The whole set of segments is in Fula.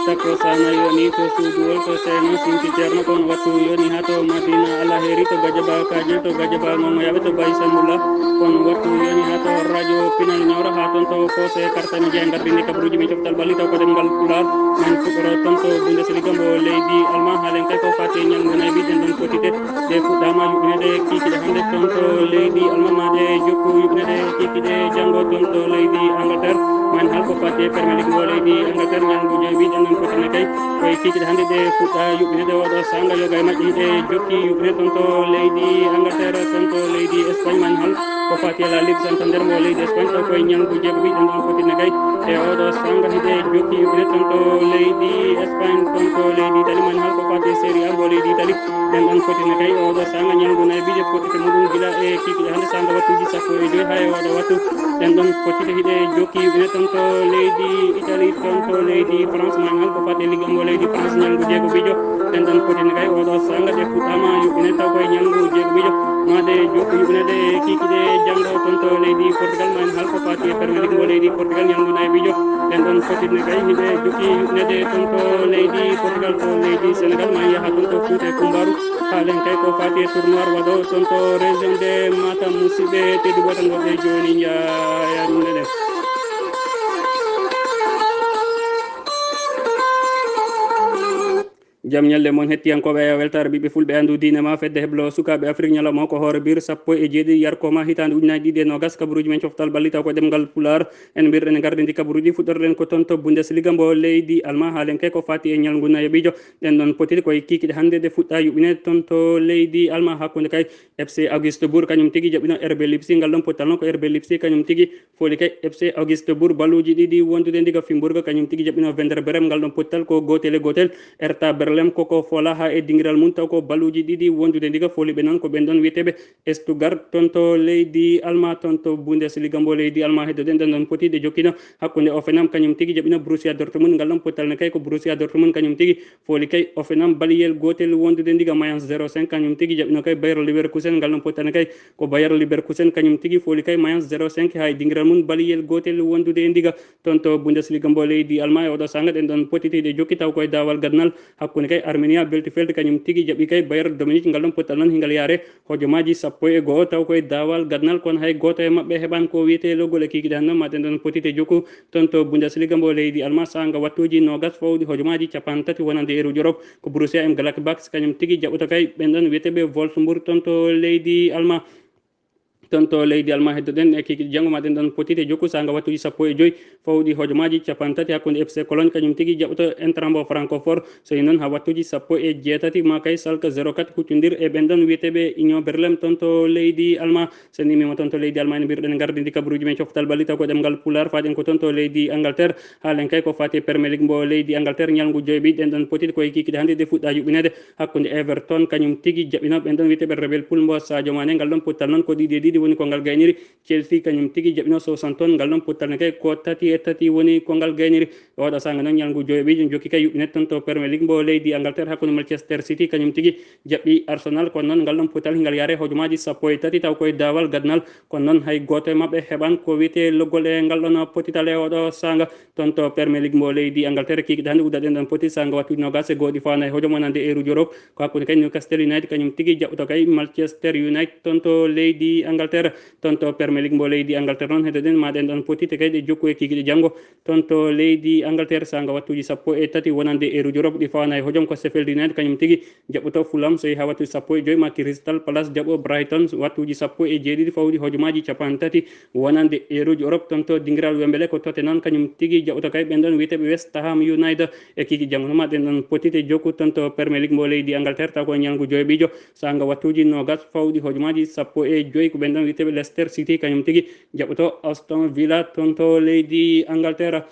tako sana yoni to suduol to seno simpiterno kon watu yoni hato madina ala heri to gajaba kajil to gajaba ngongo yabe to baisa mulla kon watu yoni hato radio pinal nyora haton to fose kartani jengar dini kabruji mi choftal bali to ko dem gal pular man fudoro tonto bundesliga mbo leydi alma halen kay ko fati nyalngu nay bi den don potite de fudama yubnede kikide hande tonto leydi alma made jokku yubnede kikide jango tonto leydi angleterre man halko fati premier league mbo leydi angleterre nyalngu joy den don potine kay koy kikide hande de fudda yubnede odo sanga yoga e majji de jokki yubnede tonto leydi angleterre tonto leydi espagne man hal ko fati la ligue santander mbo leydi espagne taw koy nyalngu jego bi den don potine kay e odo sanga hide jokki yubnede tonto leydi espagne tonto leydi italy man hal ko fati série a mbo leydi italy den don potine kay odo sanga nyalngu nay bije potite mudum gila e kikide hande sanga wattuji sappo e joyi hay odo wattu den don potite hide jokki yubnede tonto leydi italy tonto leydi france man hal ko fati ligue mbo leydi france nyalngu jego bijo den don potine kay odo sanga de fuɗɗama yubine taw koye nyalngu jego bijo made jokku yubinede kikide jango tonto leydi portugal man hal ko fati e premier league mbo leydi portugal nyalngu nay bijo den don potine kay hide jokki yubinede tonto leydi portugal to leydi sénégal man yaha tonto fouta e kumbaru halen kay ko fati e tournoir waɗo tonto région de matam musidɓe teddi gotal goɗɗe joni jaya ɗum ɗeɗen jam ñalle mon hettiyankoɓe weltare ɓiɓɓe fulɓe andu dinema fedde heblo sukaɓe afrique ñalawma ko hoore bir sappo e jeeɗiɗi yarkoma hitande ujunaji ɗiɗi e nogas kabaruji men coftal ballita ko ɗemgal pular en mbirɗen gardidi kabaruji fuɗɗorɗen ko toon to bundesliga mbo leydi allemand halen kay ko fati e ñalngu nayoɓijo ɗen ɗon potiti koye kikiɗe hande de fuɗɗa yuɓinede toon to leydi allemand hakkude kay fc auguste bourg kañum tigui jaɓino rb lipsi ngal ɗon pottal noon ko rb lipsi kañum tigui foli kay fc auguste bourg balluji ɗiɗi wondude ndiga fimbourg kañum tigui jaɓino vender berem ngal ɗon pottal ko gotel e gotel erta berlem koko fola ha e dingiral mum taw ko balluji ɗiɗi wondude ndiga foliɓe noon ko ɓen ɗon wiyeteɓe stuttgart toon to leydi allemand toon to bundesliga mbo leydi allemand heddoden ɗen ɗon potide jokkino hakkude offenham kañum tigui jaɓino borussia dortmund ngal ɗon pottal ne kay ko borussia dortmund kañum tigui foli kay offenham baliyel gotel wondude ndiga mayence 05 kañum tigui jaɓino kay bayer leverkusen ngal ɗon pottal ne kay ko bayer leverkusen kañum tigui foli kay mayence 05 ha e dingiral mum baliyel gotel wondude e ndiga toon to bundesliga mbo leydi allemand e oɗo sanga ɗen ɗon potitiɗe jokki taw koye dawal gadnal hakkude kay armenia beltifelde kañum tigui jaɓi kay bayer dominique ngal ɗon pottal noon hingal yaare hojomaji sappo e goho taw koye dawal gadnal kono hay goto e mabɓe heɓani ko wiyete loggol e kikiɗe han noon maɗen ɗon potite jokku toon to bundesliga mbo leydi allemand sanga wattuji nogas fawɗi hojomaji capan tati wonande eruji europe ko borussia en galakbaks kañum tigui jaɓoto kay ɓen ɗon wiyeteɓe wolfsburg toon to leydi allemand toon to leydi allemand heddoɗen e kikiɗe janggo maɗen ɗon potite jokku sanga wattuji sappo e joyyi fawɗi hojomaji capan tati hakkude fc cologne kañum tigui jaɓoto entrambo francophore so yi noon ha wattuji sappo e jeetati ma kay salka 04 huccodir e ɓen ɗon wiyeteɓe union berlem toon to leydi allemand so nimima toon to leydi allemand ne mbirɗen gardidi kabaruji men coftal balli taw ko ɗemgal pular faƴen ko toon to leydi angleterre halen kay ko fati premier league mbo leydi angleterre ñalngu joyɓi ɗen ɗon potiti koye kikiɗe hande de fuɗɗa yuɓinede hakkude everton kañum tigui jaɓino ɓen ɗon wiyeteɓe rebel poul mbo sadio mané ngal ɗon pottal noon ko ɗiɗi e ɗiɗi woni kongal gayniri chelsea kañum tigui jaɓino 60 tonnes ngal ɗon pottal ne kay ko tati e tati woni kongal gayniri oɗo sanga noon ñalngu joyoɓi jokki kay yuɓinede toon to premier league mbo leydi angleterre hakkude manchester city kañum tigui jaɓɓi arsenal kono noon ngal ɗon pottal hingal yaare hojomaji sappo e tati taw koye dawal gadnal kono noon hay goto e mabɓe heɓani ko wiyete loggol e ngal ɗon potital e oɗo sanga toon to premier league mbo leydi angleterre kikiɗe hande uddaɗen ɗon poti sanga wattude nogas e goɗɗi fana e hojomonande eruji europe ko hakkude kay newcastle united kañum tigui jaɓɓoto kay manchester united toon to leydi angleterre toon to premier league mbo leydi angleterre noon heddoɗen maɗen ɗon potite kay ɗe jokku e kikiɗe janggo toon to leydi angleterre sanga wattuji sappo e tati wonande eruji europe ɗi fana e hojom ko sheffield united kañum tigui jaɓɓoto fulham so yeehi ha wattuji sappo e joyyi ma crystal palace jaɓo brighton wattuji sappo e jeeɗiɗi fawɗi hojomaji capan tati wonande eruji europe toon to dinguiral wembele ko tottenham kañum tigui jaɓoto kay ɓen ɗon wiyeteɓe west ham united e kiki janggo ma ɗen ɗon potite jokku toon to premier league mbo leydi angleterre taw ko ñalngu joyɓijo sanga wattuji nogas fawɗi hojomaji sappo e joyyi ko ɓen ɗon wiyeteɓe leicester city kañum tigui jaɓoto aston villa toon to leydi angleterre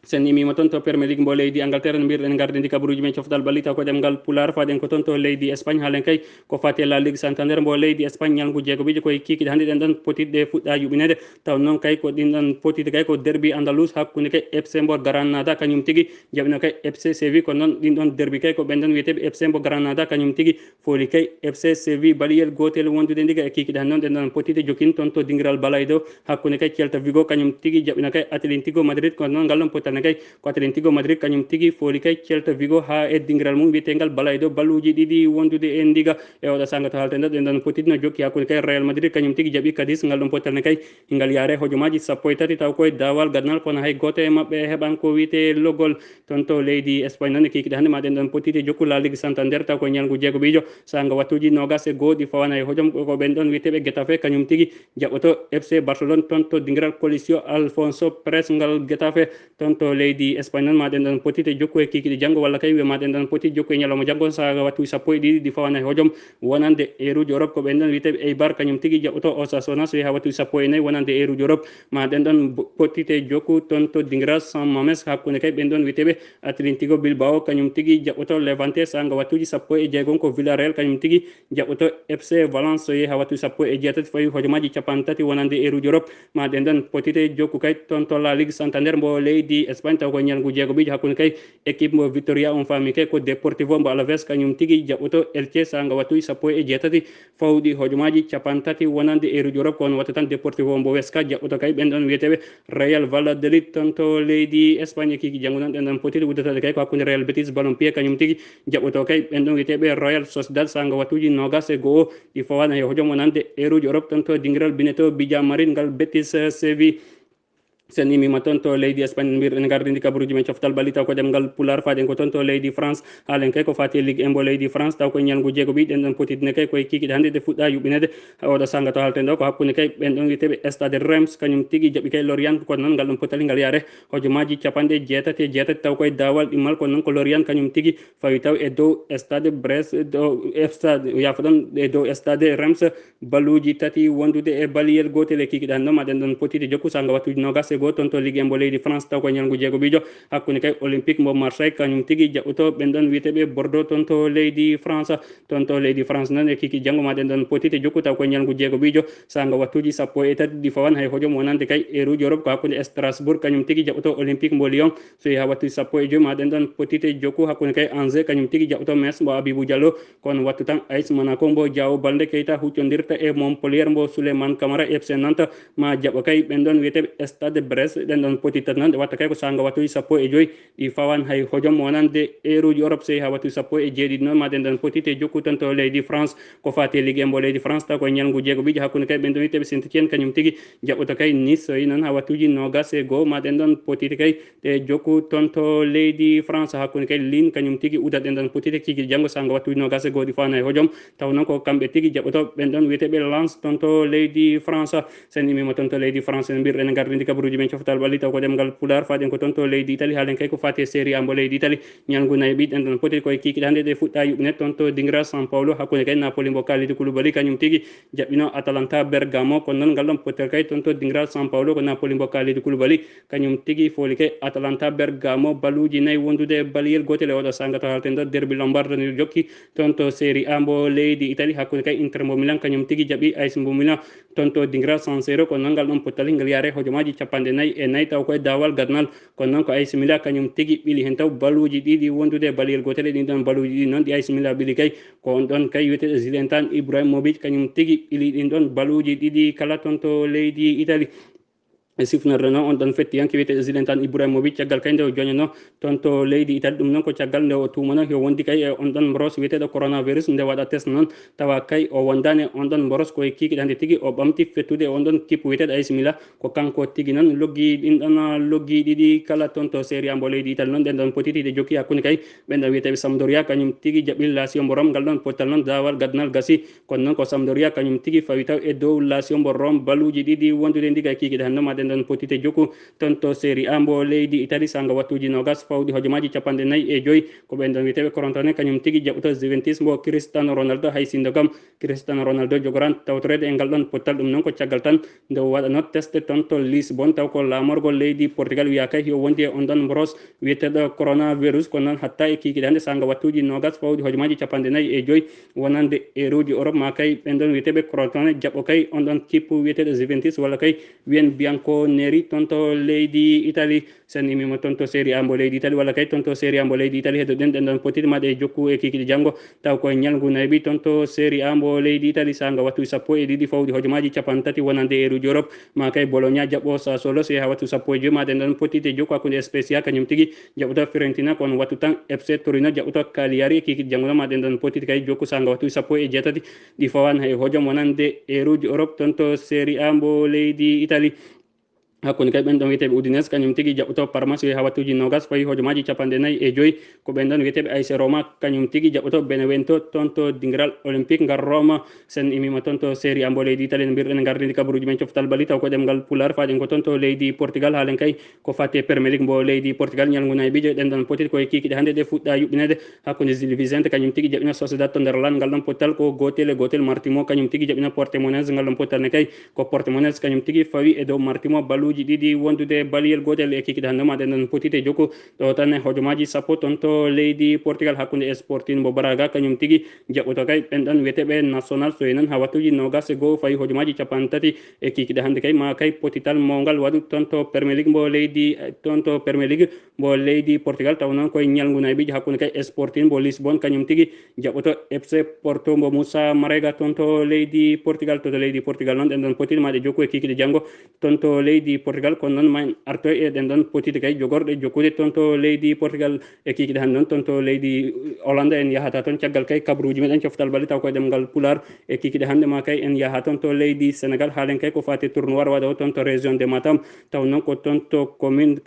sen nimima toon to premier league mbo leydi angleterre no mbirɗen gardidi kabaruji men cofdal ballita ko ɗemgal pular faɗen ko toon to leydi espagne halen kay ko fati la ligue santander mbo leydi espagne ñalngu jeegoɓijo koye kikiɗe hannde ɗen ɗon potitɗe fuɗɗa yuɓinede taw noon kay ko ɗin ɗon potite kay ko derby andalus hakkude kay fc mbo granada kañum tigui jaɓino kay fc séville ko noon ɗin ɗon derby kay ko ɓen ɗon wiyeteɓe fc mbo granada kañum tigui fooli kay fc séville baliyel gotel wondude ndiga e kikiɗe hannde noon ɗen ɗon potite jokkin toon to dinguiral balaydo hakkude kay celta vigo kañum tigui jaɓino kay atlético madrid ko noon ngal ɗon potalne kay ko Atletico Madrid kanyum tigi foli kay Celta Vigo ha e dingiral mum bitengal balaydo balluji didi wondude e ndiga e oda sanga to haltenda den dan potidno jokki hakkunde kay Real Madrid kanyum tigi jabi kadis ngal dum potalne kay ngal yare hojomaji sappo e tati taw koy dawal gadnal kono hay goto e mabbe heban ko wiite logol tonto leydi Espagne non kiki hande ma den dan potide jokku La Ligue Santander taw ko nyalgu jego bijo sanga watuji nogas e godi fawana e hojom ko ben don wiitebe Getafe kanyum tigi jaboto FC Barcelone tonto dingiral Coliseo Alfonso Pérez ngal Getafe tonto leydi Espagne non ma den dan potite jokku e kiki jango walla kay wi ma den dan potide jokku e nyaloma jango saga watu sappo e didi di fawana e hojom wonande eruji Europe ko ben don wiitebe Eibar kanyum tigi jaboto Osasuna so ha watu sappo e nay wonande eruji Europe ma den don potite jokku tonto dingiral San Mames hakkunde kay ben don wiitebe Atletico Bilbao kanyum tigi jaboto Levante sanga watuji sappo e jeegon ko Villarreal kanyum tigi jaboto FC Valence so ha watu sappo e jeetati fawi hojomaji capantati wonande eruji Europe ma den don potite jokku kay tonto La Ligue Santander mbo leydi Espagne taw ko nyalgu jeego bijo hakkunde kay équipe mo Victoria on fami kay ko Deportivo mbo Alaves kanyum tigi jaboto Elche sanga watuji sappo e jeetati fawdi hojomaji capantati wonande eruji Europe kono watta tan Deportivo mbo Huesca jaboto kay ben don wiyeteɓe Real Valladolid tonto leydi Espagne kiki jangu non den don potite uddetade kay ko hakkunde Real Betis Balompié kanyum tigi jaboto kay ben don wiyeteɓe Real Sociedad sanga watuji nogas e go'o ɗi fawana e hojom wonande eruji Europe tonto dingiral bineto Bija Marin ngal Betis Séville sen imima toon to leydi Espagne mbirɗen gardidi kabaruji men coftal balli taw ko ɗemgal pular faɗen ko toon to leydi France halen kay ko fati ligue embo leydi France taw koye ñalngu jeego ɓi ɗen ɗon potidne kay koye kikiɗe hannde de fuɗɗa yuɓɓinede oɗo sanga to halten ɗo ko hakkude kay ɓen ɗon wiyeteɓe Stade Reims kañum tigui jaɓi kay Lorient kono noon ngal ɗon potali ngal yaare hojomaji capanɗe jeetati e jeetati taw koye dawal ɗimmal kono noon ko Lorient kañum tigui fawi taw e dow Stade Brest dow stade yafa ɗon e dow Stade Reims balluji tati wondude e baliyel gotel e kikiɗe hannde maɗen ɗon potide jokku sanga wattuji nogas e go toon to ligue mbo leydi France taw ko ñalngu jeego bijo hakkunde kay Olympique mbo Marseille kañum tigui jaɓɓoto ɓen ɗon wiyeteɓe Bordeaux toon to leydi France toon to leydi France noon e kiki janggo maɗen ɗon potite jokku taw ko ñalngu jeego bijo sanga wattuji sappo e tati ɗi fawan hay hojom wonande kay eruji Europe ko hakkunde Strasbourg kañum tigui jaɓɓoto Olympique mbo Lyon so ha wattuji sappo e joyi maɗen ɗon potite jokku hakkunde kay Angers kañum tigui jaɓɓoto Metz mbo Abibou Diallo kono wattu tan AS Monaco mbo Diao Baldé Keita huccodirta e Montpellier mbo Souleymane Camara FC Nantes ma jaɓɓa kay ɓen ɗon wiyeteɓe Stade Brest ɗen ɗon potittat noon ɗe watta kay ko sanga wattuji sappo e joyi ɗi fawan hay hojom wonande eruji Europe so ha wattuji sappo e jeeɗiɗi noon maɗen ɗon potite jokku tan to leydi France ko fati ligue mbo leydi France taw koye ñalngu jeego bijo hakkude kay ɓen ɗon wiyeteɓe Saint-Étienne kañum tigui jaɓɓoto kay Nice so yi noon ha wattuji nogas e goho maɗen ɗon potite kay e jokku toon to leydi France hakkude kay Lille kañum tigui udat ɗen ɗon potite kiki janggo sanga wattuji nogas e goho ɗi fawan hay hojom taw noon ko kamɓe tigui jaɓɓoto ɓen ɗon wiyeteɓe Lens toon to leydi France sen imima toon to leydi France en mbirɗen gardidi kabaruji men coftal balli taw ko ɗemgal pular faɗen ko toon to leydi Italie haalen kay ko fati e série A mbo leydi Italie ñalngu nayi ɓiɗɗen ɗon potiti koye kikiɗe hannde ɗe fuɗɗa yuɓɓinet toon to dingira San Paulo hakkude kay Napoli mbo Kalidou Koulibaly kañum tigui jaɓɓino Atalanta Bergamo kono noon ngal ɗon potere kay toon to dingira San Paulo ko Napoli mbo Kalidou Koulibaly kañum tigui fooli kay Atalanta Bergamo baluji nayyi wondude e baliyel gotel e oɗo sanga to halten ɗo derby lombardo ni jokki toon to série A mbo leydi Italie hakkude kay Inter mbo Milan kañum tigui jaɓi AS mbo Milan toon to dingira San Siro kono noon ngal ɗon pottali ngal yaare hojomaji capanɗe nayyi e nayyi taw koye dawal gadnal kono noon ko AS Milan kañum tigui ɓiili hen taw baluji ɗiɗi wondude e baliyel gotel e ɗin ɗon baluji ɗi noon ɗi AS Milan ɓiili kay ko on ɗon kay wiyeteɗo Zlatan Ibrahimovic kañum tigui ɓiili ɗin ɗon baluji ɗiɗi kala toon to leydi Italie e sifnorde noon on ɗon fetti hanki wiyete Zlatan Ibrahimovic caggal kay nde o joñono toon to leydi Italie ɗum noon ko caggal nde o tumano yo wondi kay e on ɗon mboros wiyeteɗo coronavirus nde waɗa test noon tawa kay o wondani on ɗon mboros koye kikiɗe hande tigui o ɓamti fettude on ɗon kippu wiyeteɗo AS Milan ko kanko tigui noon loggi ɗin ɗon loggi ɗiɗi kala toon to série A mbo leydi Italie noon ɗen ɗon potitiɗe jokki hakkude kay ɓen ɗon wiyeteɓe Sampdoria kañum tigui jaɓɓi Lazio mbo Rome ngal ɗon pottal noon dawal gadnal gasi kono noon ko Sampdoria kañum tigui fawi taw e dow Lazio mbo Rome baluji ɗiɗi wondude ndiga e kikiɗe hande maɗen ɗon potite jokku toon to série A mbo leydi Italie sanga wattuji nogas fawɗi hojomaji capanɗe nayyi e joyi ko ɓen ɗon wiyeteɓe corontoné kañum tigui jaɓɓoto Juventus mbo Cristiano Ronaldo hay sindo kam Cristiano Ronaldo jogoran tawtorede e ngal ɗon pottal ɗum noon ko caggal tan nde waɗano test toon to Lisbonne taw ko lamorgol leydi Portugal wiya kay yo wondi e on ɗon mboros wiyeteɗo coronavirus kono noon hatta e kikiɗe hande sanga wattuji nogas fawɗi hojomaji capanɗe nayyi e joyi wonande eruji Europe ma kay ɓen ɗon wiyeteɓe corontoné jaɓɓo kay on ɗon kippu wiyeteɗo Juventus walla kay wiyen Bianco ko neri tonto leydi Italie sen imima tonto série A mbo leydi Italie walla kay tonto série A mbo leydi Italie heɗoɗen ɗen ɗon potiti maɗe jokku e kikide janggo taw koye ñalgu nayyi tonto série A mbo leydi Italie sanga wattu 12 fawdi hojomaji 3 wonande eruji Europe ma kay Bologna jaɓɓo Sassuolo so yaha wattu 15 maɗen ɗon potiti jokku hakkude Spezia kañum tigui jaɓɓoto Fiorentina kono wattu tan FC Torino jaɓɓoto Cagliari kikide janggo maɗen ɗon potiti kay jokku sanga wattu 16 ɗi fawan hay hojom wonande eruji Europe tonto série A mbo leydi Italie hakkude kay ɓen ɗon wiyeteɓe Udinese kañum tigui jaɓɓoto Parma so yaha wattuji nogas fayi hojomaji 45 ko ɓen ɗon wiyeteɓe AS Roma kañum tigui jaɓɓoto Benevento tonto dinguiral olympique ngar Roma sen imima tonto série A mbo leydi Italie no mbirɗen gardidi kabaruji men coftal bali taw ko ɗemgal Pulaar faɗen ko tonto leydi Portugal haalen kay ko fate Premier League mbo leydi Portugal ñalngu nayyi ɗen ɗon potiti koye kikiɗe hannde ɗe fuɗɗa yuɓɓinede hakkude Gil Vicente kañum tigui jaɓɓina Sociedad to nder lan ngal ɗon pottal ko gotel Martimo kañum tigui jaɓɓina Portimonense ngal ɗon pottal ne kay ko Portimonense kañum tigui fawi e dow Martimo balluji ɗiɗi wondude baliyel gotel e kikiɗe hannde maɗen ɗon potite jokku ɗo tan hojomaji 10 tonto leydi Portugal hakkude Sporting mbo Braga kañum tigui jaɓɓoto kay ɓen ɗon wiyeteɓe national so nan ha wattuji 21 fayi hojomaji 30 e kikiɗe hannde kay ma kay potital mawgal waɗu tonto Premier League mbo leydi Portugal taw noon koye ñalngu nayyi hakkude kay Sporting mbo Lisbonne kañum tigui jaɓɓoto FC Porto mbo Moussa Marega tonto leydi Portugal noon ɗen ɗon potiti maɗe jokku e kikiɗe janggo tonto leydi Portugal kono noon ma artoy e ɗen ɗon potiti kay jogorɗe jokkude tonto leydi Portugal e kikiɗe hannde noon tonto leydi Hollande en yahata toon caggal kay kabaruji meɗen coftal bali taw koye ɗemgal Pulaar e kikiɗe hannde ma kay en yaha tonto leydi Sénégal haalen kay ko fate tournoi waɗa o tonto région de Matam taw noon ko tonto commune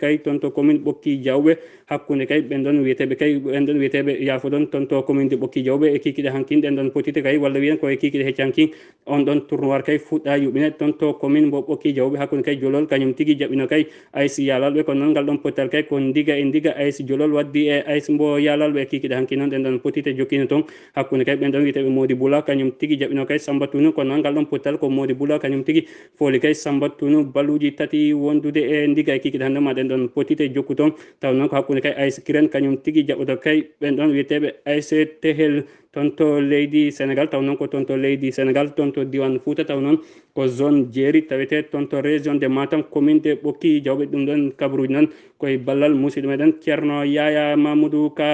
Ɓokki Diawɓe hakkude kay ɓen ɗon wiyeteɓe yafodon tonto commune de Ɓokki Diawɓe e kikiɗe hankin ɗen ɗon potiti kay walla wiyen koye kikiɗe heccankin on ɗon tournoi kay fuɗɗa yuɓɓine tonto commune mbo Ɓokki Diawɓe hakkude kay Jolol kañum tigui jaɓɓino kay AS Yalalɓe kono noon ngal ɗon pottal kay ko ndiga AS Jolol waddi e AS mbo Yalalɓe e kikiɗe hanki noon ɗen ɗon potite jokkino toon hakkude kay ɓen ɗon wiyeteɓe Mody Boula kañum tigui jaɓɓino kay Samba Tounou kono noon ngal ɗon pottal ko Mody Boula kañum tigui fooli kay Samba Tounou balluji 3 wondude e ndiga e kikiɗe hannde ma ɗen ɗon potite jokku toon taw noon ko hakkude kay AS Kirène kañum tigui jaɓɓoto kay ɓen ɗon wiyeteɓe AS Tehel tonto leydi Sénégal taw noon ko tonto leydi Sénégal tonto diwan Fouta taw noon ko zone Djeri tawete tonto région de Matam commune de Ɓokki Diawɓe ɗum ɗon kabaruji noon koye ballal musidɗo meɗen Ceerno Yaya Mamadou Ka.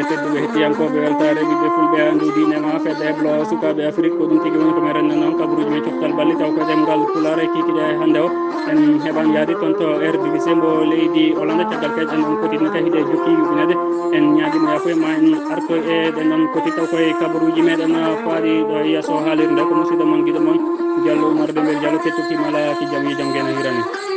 tedduɓe hettiyankoɓe weltare ɓiɓɓe fulɓe andu dinema fedde heblo sukaɓe Afrique ko ɗum tigui woni ko merenno noon kabaruji men coftal balli taw ko ɗemgal Pulaar e kikiɗe hannde o en heɓan yaade toon to RDVC mbo leydi Hollande caggal kay ɗen ɗon potitno kay hiɗe jokki yuɓinede en ñaguima yafuya ma en arto e ɗen ɗon poti taw koye kabaruji meɗen faaɗi ɗo yesso haalirde ko musidɗo moon guiɗo moon Diallo Oumar Demel Diallo kettotima ala ki jaam yo jaam guene hirane.